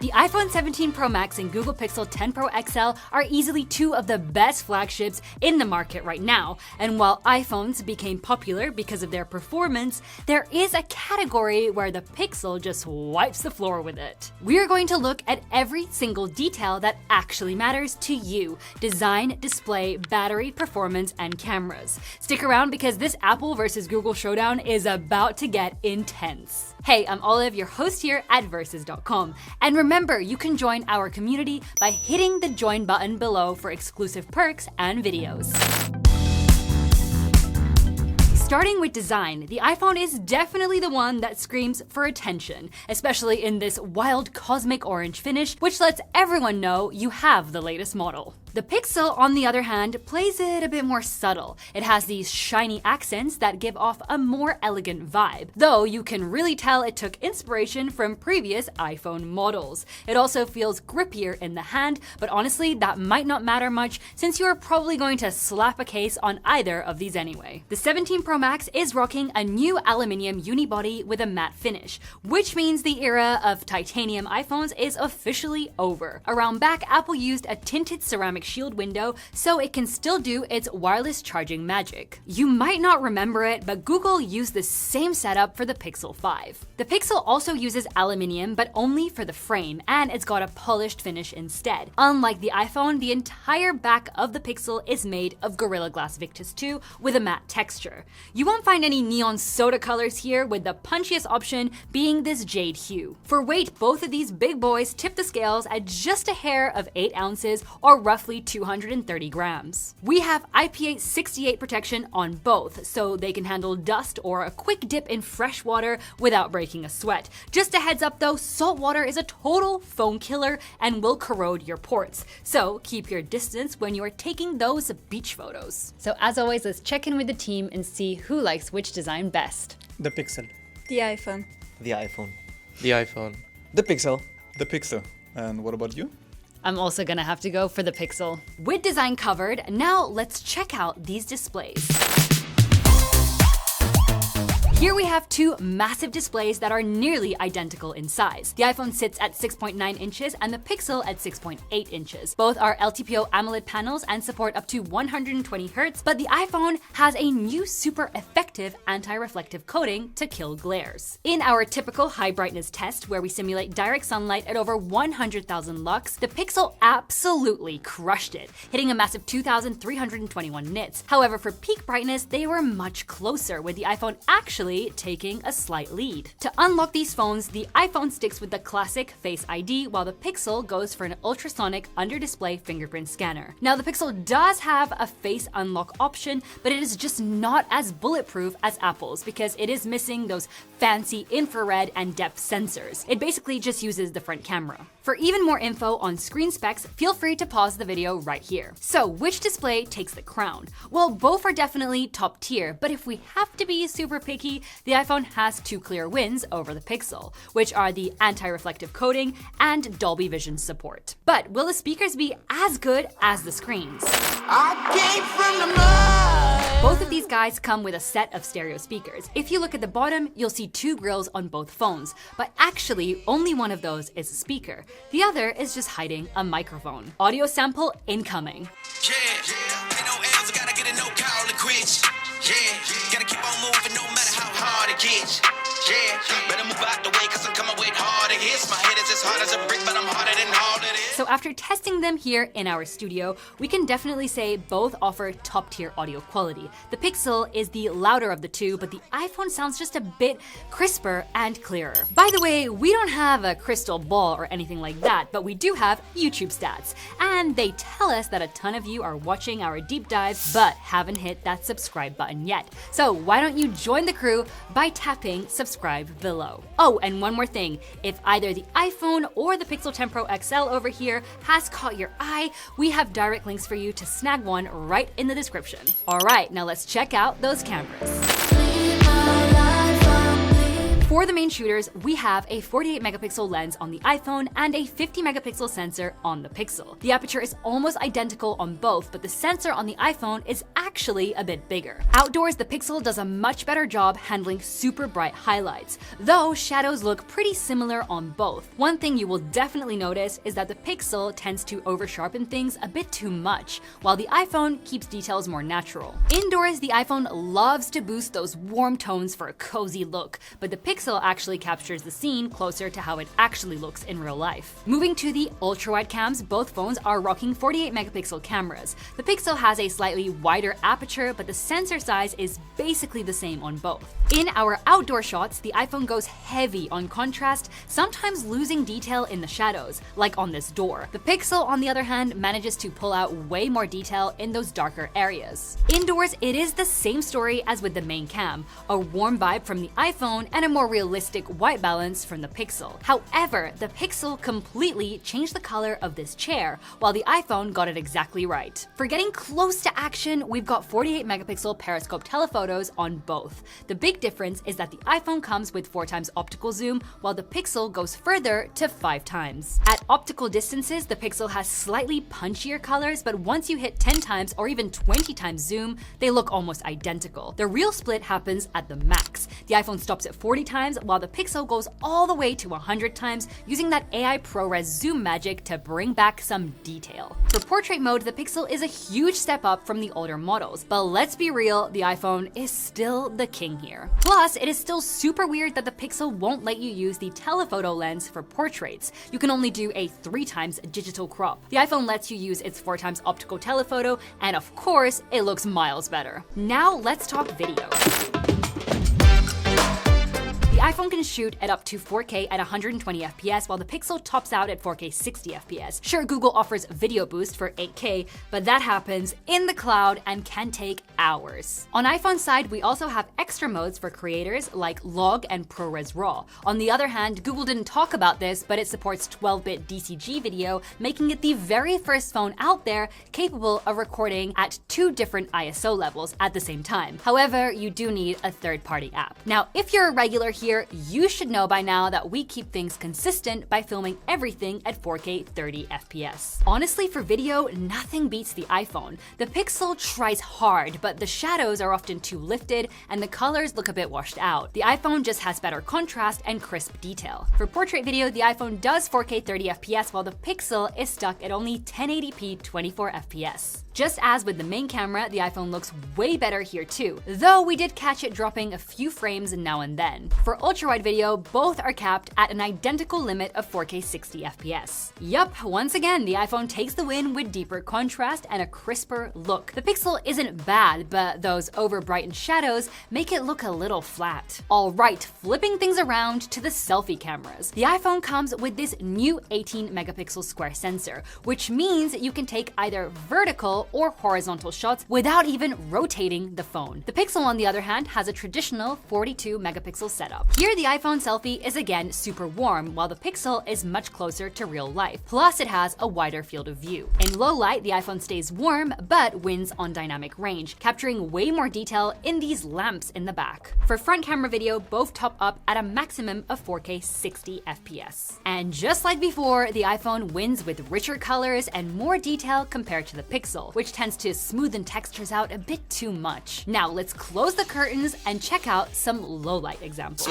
The iPhone 17 Pro Max and Google Pixel 10 Pro XL are easily two of the best flagships in the market right now, and while iPhones became popular because of their performance, there is a category where the Pixel just wipes the floor with it. We are going to look at every single detail that actually matters to you: design, display, battery, performance, and cameras. Stick around because this Apple versus Google showdown is about to get intense. Hey, I'm Olive, your host here at Versus.com. And remember, you can join our community by hitting the join button below for exclusive perks and videos. Starting with design, the iPhone is definitely the one that screams for attention, especially in this wild cosmic orange finish, which lets everyone know you have the latest model. The Pixel, on the other hand, plays it a bit more subtle. It has these shiny accents that give off a more elegant vibe, though you can really tell it took inspiration from previous iPhone models. It also feels grippier in the hand, but honestly, that might not matter much since you are probably going to slap a case on either of these anyway. The 17 Pro Max is rocking a new aluminium unibody with a matte finish, which means the era of titanium iPhones is officially over. Around back, Apple used a tinted ceramic shield window so it can still do its wireless charging magic. You might not remember it, but Google used the same setup for the Pixel 5. The Pixel also uses aluminium, but only for the frame, and it's got a polished finish instead. Unlike the iPhone, the entire back of the Pixel is made of Gorilla Glass Victus 2 with a matte texture. You won't find any neon soda colors here, with the punchiest option being this jade hue. For weight, both of these big boys tip the scales at just a hair of 8 ounces, or roughly 230 grams. We have IP68 protection on both, so they can handle dust or a quick dip in fresh water without breaking a sweat. Just a heads up though, salt water is a total phone killer and will corrode your ports, so keep your distance when you are taking those beach photos. So as always, let's check in with the team and see who likes which design best. The Pixel. The iPhone. The iPhone. The iPhone. The Pixel. The Pixel. And what about you? I'm also gonna have to go for the Pixel. With design covered, now let's check out these displays. Here we have two massive displays that are nearly identical in size. The iPhone sits at 6.9 inches and the Pixel at 6.8 inches. Both are LTPO AMOLED panels and support up to 120 Hz, but the iPhone has a new super effective anti-reflective coating to kill glares. In our typical high brightness test, where we simulate direct sunlight at over 100,000 lux, the Pixel absolutely crushed it, hitting a massive 2,321 nits. However, for peak brightness, they were much closer, with the iPhone actually taking a slight lead. To unlock these phones, the iPhone sticks with the classic Face ID, while the Pixel goes for an ultrasonic under-display fingerprint scanner. Now, the Pixel does have a face unlock option, but it is just not as bulletproof as Apple's because it is missing those fancy infrared and depth sensors. It basically just uses the front camera. For even more info on screen specs, feel free to pause the video right here. So, which display takes the crown? Well, both are definitely top tier, but if we have to be super picky, the iPhone has two clear wins over the Pixel, which are the anti-reflective coating and Dolby Vision support. But will the speakers be as good as the screens? I came from the mud. Both of these guys come with a set of stereo speakers. If you look at the bottom, you'll see two grills on both phones, but actually only one of those is a speaker. The other is just hiding a microphone. Audio sample incoming. Ain't no else, gotta get a no call to quit. Gotta keep on moving no matter how hard it gets. Better move out the way, cause I'm coming with harder hits. My head is as hard as a brick, but I'm harder than all of this. So after testing them here in our studio, we can definitely say both offer top tier audio quality. The Pixel is the louder of the two, but the iPhone sounds just a bit crisper and clearer. By the way, we don't have a crystal ball or anything like that, but we do have YouTube stats. And they tell us that a ton of you are watching our deep dives, but haven't hit that subscribe button yet. So why don't you join the crew by tapping subscribe below. Oh, and one more thing. If either the iPhone or the Pixel 10 Pro XL over here has caught your eye, we have direct links for you to snag one right in the description. All right, now let's check out those cameras. For the main shooters, we have a 48 megapixel lens on the iPhone and a 50 megapixel sensor on the Pixel. The aperture is almost identical on both, but the sensor on the iPhone is actually a bit bigger. Outdoors, the Pixel does a much better job handling super bright highlights, though shadows look pretty similar on both. One thing you will definitely notice is that the Pixel tends to over-sharpen things a bit too much, while the iPhone keeps details more natural. Indoors, the iPhone loves to boost those warm tones for a cozy look, but the Pixel actually captures the scene closer to how it actually looks in real life. Moving to the ultra-wide cams, both phones are rocking 48 megapixel cameras. The Pixel has a slightly wider aperture, but the sensor size is basically the same on both. In our outdoor shots, the iPhone goes heavy on contrast, sometimes losing detail in the shadows, like on this door. The Pixel, on the other hand, manages to pull out way more detail in those darker areas. Indoors, it is the same story as with the main cam, a warm vibe from the iPhone and a more realistic white balance from the Pixel. However, the Pixel completely changed the color of this chair, while the iPhone got it exactly right. For getting close to action, we've got 48 megapixel periscope telephotos on both. The big difference is that the iPhone comes with 4x optical zoom, while the Pixel goes further to 5x. At optical distances, the Pixel has slightly punchier colors, but once you hit 10x or even 20x zoom, they look almost identical. The real split happens at the max. The iPhone stops at 40x, while the Pixel goes all the way to 100x, using that AI ProRes zoom magic to bring back some detail. For portrait mode, the Pixel is a huge step up from the older models, but let's be real, the iPhone is still the king here. Plus, it is still super weird that the Pixel won't let you use the telephoto lens for portraits. You can only do a 3x digital crop. The iPhone lets you use its 4x optical telephoto, and of course, it looks miles better. Now let's talk video. The iPhone can shoot at up to 4K at 120 FPS, while the Pixel tops out at 4K 60 FPS. Sure, Google offers video boost for 8K, but that happens in the cloud and can take hours. On iPhone's side, we also have extra modes for creators like Log and ProRes RAW. On the other hand, Google didn't talk about this, but it supports 12-bit DCG video, making it the very first phone out there capable of recording at 2 different ISO levels at the same time. However, you do need a third-party app. Now, if you're a regular here, you should know by now that we keep things consistent by filming everything at 4K 30 FPS. Honestly, for video, nothing beats the iPhone. The Pixel tries hard, but the shadows are often too lifted and the colors look a bit washed out. The iPhone just has better contrast and crisp detail. For portrait video, the iPhone does 4K 30 FPS, while the Pixel is stuck at only 1080p 24 FPS. Just as with the main camera, the iPhone looks way better here too, though we did catch it dropping a few frames now and then. For ultra-wide video, both are capped at an identical limit of 4K 60 FPS. Yup, once again, the iPhone takes the win with deeper contrast and a crisper look. The Pixel isn't bad, but those over-brightened shadows make it look a little flat. Alright, flipping things around to the selfie cameras. The iPhone comes with this new 18 megapixel square sensor, which means you can take either vertical or horizontal shots without even rotating the phone. The Pixel, on the other hand, has a traditional 42 megapixel setup. Here, the iPhone selfie is again super warm, while the Pixel is much closer to real life. Plus, it has a wider field of view. In low light, the iPhone stays warm, but wins on dynamic range, capturing way more detail in these lamps in the back. For front camera video, both top up at a maximum of 4K 60 FPS. And just like before, the iPhone wins with richer colors and more detail compared to the Pixel, which tends to smoothen textures out a bit too much. Now let's close the curtains and check out some low-light examples.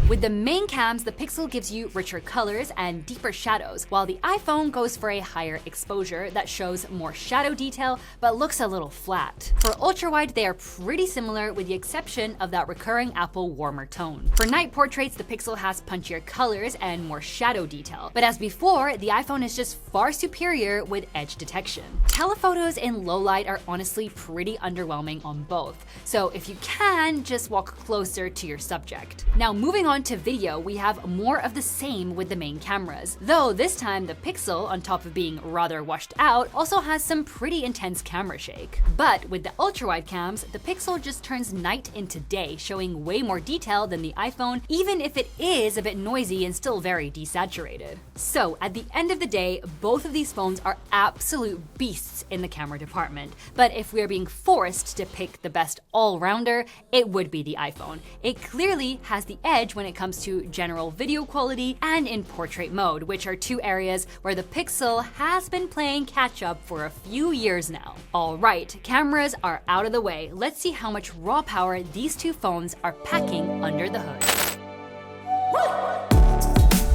With the main cams, the Pixel gives you richer colors and deeper shadows, while the iPhone goes for a higher exposure that shows more shadow detail but looks a little flat. For ultra-wide, they are pretty similar with the exception of that recurring Apple warmer tone. For night portraits, the Pixel has punchier colors and more shadow detail, but as before, the iPhone is just far superior with edge detection. Telephotos in low light are honestly pretty underwhelming on both, so if you can, just walk closer to your subject. Now moving on on to video, we have more of the same with the main cameras. Though this time the Pixel, on top of being rather washed out, also has some pretty intense camera shake. But with the ultra-wide cams, the Pixel just turns night into day, showing way more detail than the iPhone, even if it is a bit noisy and still very desaturated. So at the end of the day, both of these phones are absolute beasts in the camera department. But if we're being forced to pick the best all-rounder, it would be the iPhone. It clearly has the edge when it comes to general video quality and in portrait mode, which are two areas where the Pixel has been playing catch-up for a few years now. Alright, cameras are out of the way. Let's see how much raw power these two phones are packing under the hood.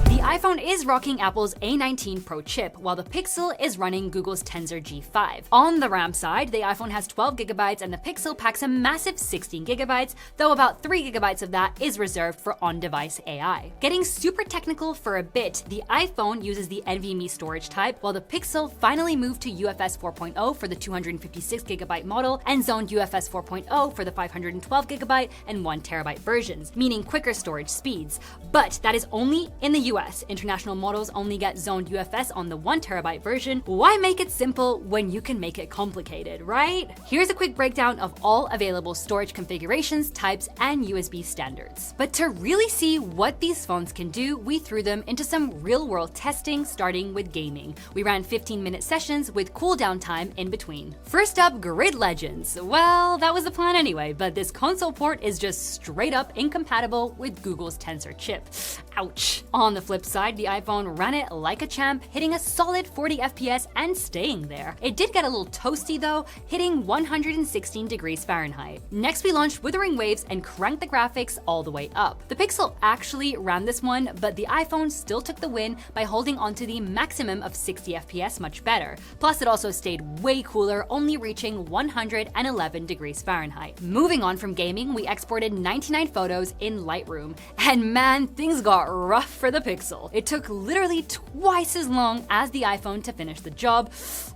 The iPhone is rocking Apple's A19 Pro chip, while the Pixel is running Google's Tensor G5. On the RAM side, the iPhone has 12GB and the Pixel packs a massive 16GB, though about 3GB of that is reserved for on-device AI. Getting super technical for a bit, the iPhone uses the NVMe storage type, while the Pixel finally moved to UFS 4.0 for the 256GB model and zoned UFS 4.0 for the 512GB and 1TB versions, meaning quicker storage speeds. But that is only in the US. International models only get zoned UFS on the 1TB version. Why make it simple when you can make it complicated, right? Here's a quick breakdown of all available storage configurations, types, and USB standards. But to really see what these phones can do, we threw them into some real-world testing, starting with gaming. We ran 15-minute sessions with cooldown time in between. First up, Grid Legends. Well, that was the plan anyway, but this console port is just straight up incompatible with Google's Tensor chip. Ouch. On the flip side, the iPhone ran it like a champ, hitting a solid 40 FPS and staying there. It did get a little toasty though, hitting 116 degrees Fahrenheit. Next, we launched Withering Waves and cranked the graphics all the way up. The Pixel actually ran this one, but the iPhone still took the win by holding onto the maximum of 60 FPS much better. Plus, it also stayed way cooler, only reaching 111 degrees Fahrenheit. Moving on from gaming, we exported 99 photos in Lightroom. And man, things got rough for the Pixel. It took literally twice as long as the iPhone to finish the job.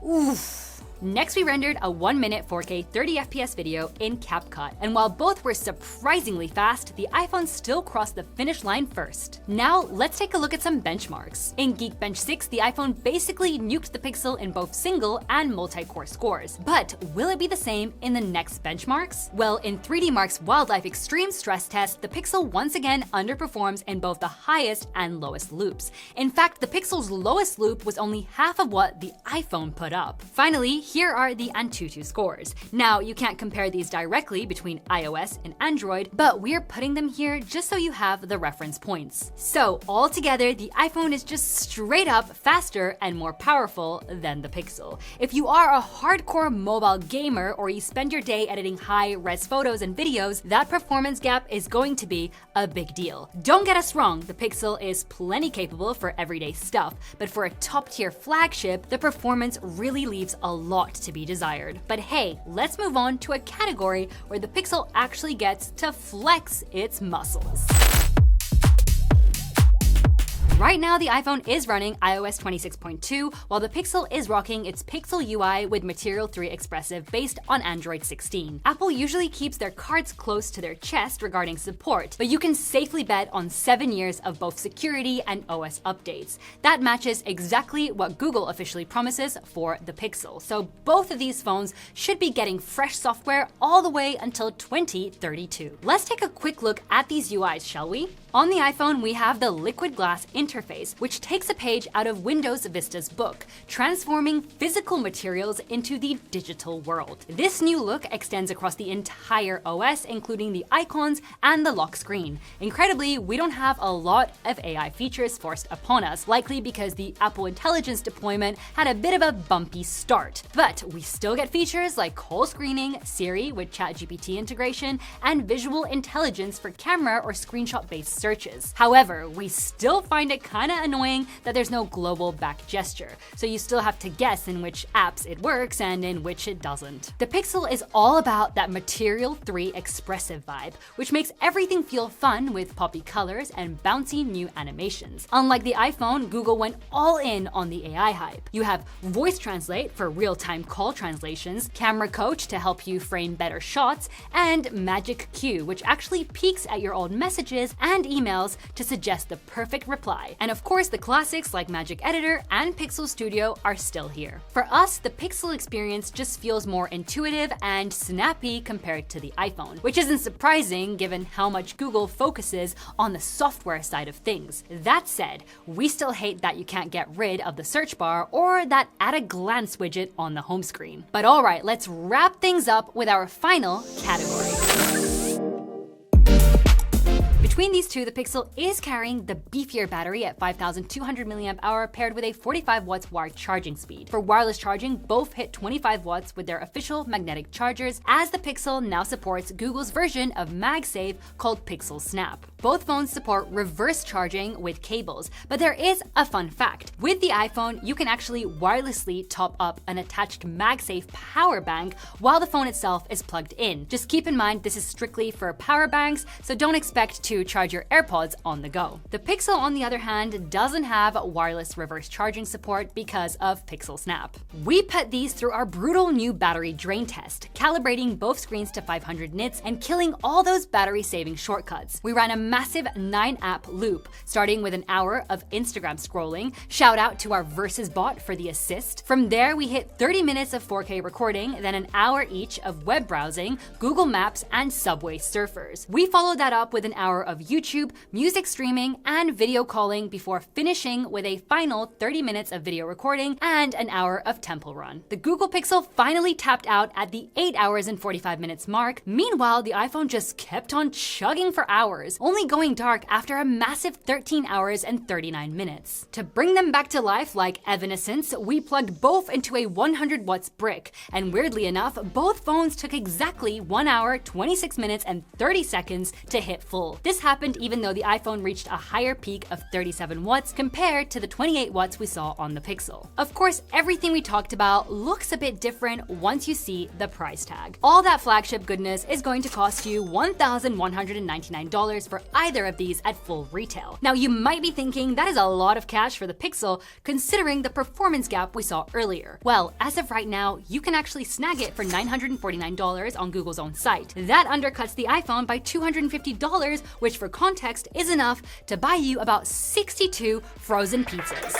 Oof. Next, we rendered a 1-minute 4K 30fps video in CapCut, and while both were surprisingly fast, the iPhone still crossed the finish line first. Now, let's take a look at some benchmarks. In Geekbench 6, the iPhone basically nuked the Pixel in both single and multi-core scores. But will it be the same in the next benchmarks? Well, in 3D Mark's Wildlife Extreme stress test, the Pixel once again underperforms in both the highest and lowest loops. In fact, the Pixel's lowest loop was only half of what the iPhone put up. Finally, here are the Antutu scores. Now, you can't compare these directly between iOS and Android, but we're putting them here just so you have the reference points. So, altogether, the iPhone is just straight up faster and more powerful than the Pixel. If you are a hardcore mobile gamer or you spend your day editing high-res photos and videos, that performance gap is going to be a big deal. Don't get us wrong, the Pixel is plenty capable for everyday stuff, but for a top-tier flagship, the performance really leaves a lot to be desired. But hey, let's move on to a category where the Pixel actually gets to flex its muscles. Right now, the iPhone is running iOS 26.2, while the Pixel is rocking its Pixel UI with Material 3 Expressive based on Android 16. Apple usually keeps their cards close to their chest regarding support, but you can safely bet on 7 years of both security and OS updates. That matches exactly what Google officially promises for the Pixel. So both of these phones should be getting fresh software all the way until 2032. Let's take a quick look at these UIs, shall we? On the iPhone, we have the Liquid Glass interface, which takes a page out of Windows Vista's book, transforming physical materials into the digital world. This new look extends across the entire OS, including the icons and the lock screen. Incredibly, we don't have a lot of AI features forced upon us, likely because the Apple Intelligence deployment had a bit of a bumpy start. But we still get features like call screening, Siri with ChatGPT integration, and visual intelligence for camera or screenshot-based searches. However, we still find it kinda annoying that there's no global back gesture, so you still have to guess in which apps it works and in which it doesn't. The Pixel is all about that Material 3 expressive vibe, which makes everything feel fun with poppy colors and bouncy new animations. Unlike the iPhone, Google went all in on the AI hype. You have Voice Translate for real-time call translations, Camera Coach to help you frame better shots, and Magic Cue, which actually peeks at your old messages and emails to suggest the perfect reply. And of course, the classics like Magic Editor and Pixel Studio are still here. For us, the Pixel experience just feels more intuitive and snappy compared to the iPhone, which isn't surprising given how much Google focuses on the software side of things. That said, we still hate that you can't get rid of the search bar or that at-a-glance widget on the home screen. But alright, let's wrap things up with our final category. Between these two, the Pixel is carrying the beefier battery at 5,200 mAh paired with a 45 watts wired charging speed. For wireless charging, both hit 25 watts with their official magnetic chargers, as the Pixel now supports Google's version of MagSafe called Pixel Snap. Both phones support reverse charging with cables, but there is a fun fact. With the iPhone, you can actually wirelessly top up an attached MagSafe power bank while the phone itself is plugged in. Just keep in mind this is strictly for power banks, so don't expect to charge your AirPods on the go. The Pixel, on the other hand, doesn't have wireless reverse charging support because of Pixel Snap. We put these through our brutal new battery drain test, calibrating both screens to 500 nits and killing all those battery-saving shortcuts. We ran a massive 9-app loop, starting with an hour of Instagram scrolling. Shout out to our Versus bot for the assist. From there, we hit 30 minutes of 4K recording, then an hour each of web browsing, Google Maps, and Subway surfers. We followed that up with an hour of YouTube, music streaming, and video calling before finishing with a final 30 minutes of video recording and an hour of Temple Run. The Google Pixel finally tapped out at the 8 hours and 45 minutes mark. Meanwhile, the iPhone just kept on chugging for hours, only going dark after a massive 13 hours and 39 minutes. To bring them back to life like Evanescence, we plugged both into a 100 watts brick, and weirdly enough, both phones took exactly 1 hour, 26 minutes, and 30 seconds to hit full. This happened even though the iPhone reached a higher peak of 37 watts compared to the 28 watts we saw on the Pixel. Of course, everything we talked about looks a bit different once you see the price tag. All that flagship goodness is going to cost you $1,199 for either of these at full retail. Now, you might be thinking that is a lot of cash for the Pixel considering the performance gap we saw earlier. Well, as of right now, you can actually snag it for $949 on Google's own site. That undercuts the iPhone by $250, which for context is enough to buy you about 62 frozen pizzas.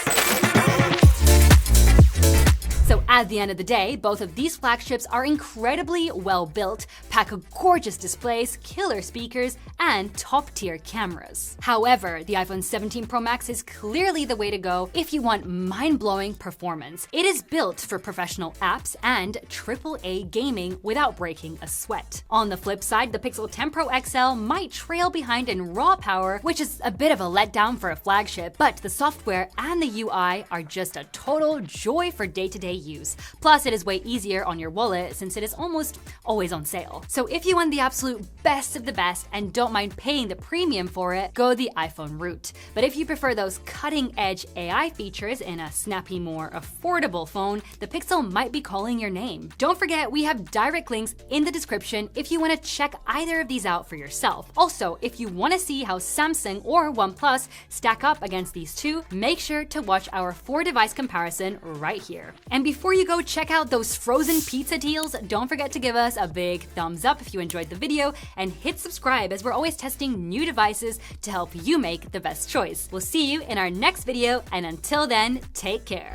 So at the end of the day, both of these flagships are incredibly well built, pack gorgeous displays, killer speakers, and top-tier cameras. However, the iPhone 17 Pro Max is clearly the way to go if you want mind-blowing performance. It is built for professional apps and AAA gaming without breaking a sweat. On the flip side, the Pixel 10 Pro XL might trail behind in raw power, which is a bit of a letdown for a flagship, but the software and the UI are just a total joy for day-to-day use. Plus, it is way easier on your wallet since it is almost always on sale. So if you want the absolute best of the best and don't mind paying the premium for it, go the iPhone route. But if you prefer those cutting-edge AI features in a snappy, more affordable phone, the Pixel might be calling your name. Don't forget, we have direct links in the description if you want to check either of these out for yourself. Also, if you want to see how Samsung or OnePlus stack up against these two, make sure to watch our 4-device comparison right here. And before you go check out those frozen pizza deals, don't forget to give us a big thumbs up if you enjoyed the video and hit subscribe, as we're always testing new devices to help you make the best choice. We'll see you in our next video, and until then, take care.